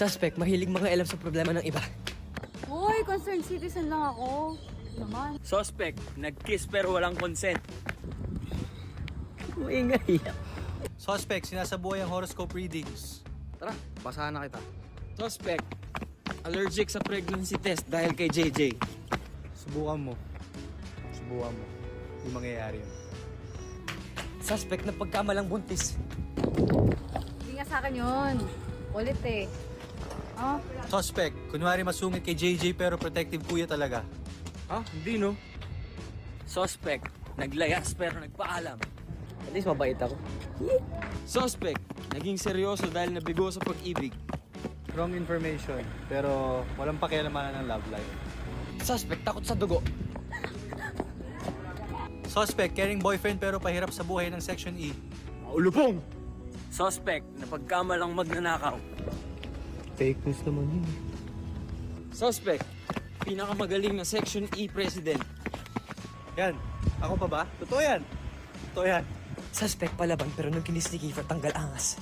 Suspect, mahilig mga alam sa problema ng iba. Hoy, concerned citizen lang ako. Naman. Suspect, nag-kiss pero walang consent. Maingay. Suspect, sinasabuhay ang horoscope readings. Tara, basahan na kita. Suspect, allergic sa pregnancy test dahil kay JJ. Subukan mo. Subukan mo. Hindi mangyayari yun. Suspect na pagkamalang buntis. Hindi nga sa akin yun. Ulit eh. Oh, Suspect, kunwari masungit kay JJ pero protective kuya talaga. Ha? Hindi no? Suspect, naglayas pero nagpaalam. At least mabait ako. Suspect, naging seryoso dahil nabigo sa pag-ibig. Wrong information, pero walang pakialamanan ng love life. Suspect, takot sa dugo. Suspect, caring boyfriend pero pahirap sa buhay ng Section E. Maulupong! Suspect, na pagkamalang magnanakaw. Fake news naman yun. Suspect, pinakamagaling na Section E President. Yan. Ako pa ba? Totoo yan. Totoo yan. Suspect palaban pero nung kinis ni Kiefer tanggal angas.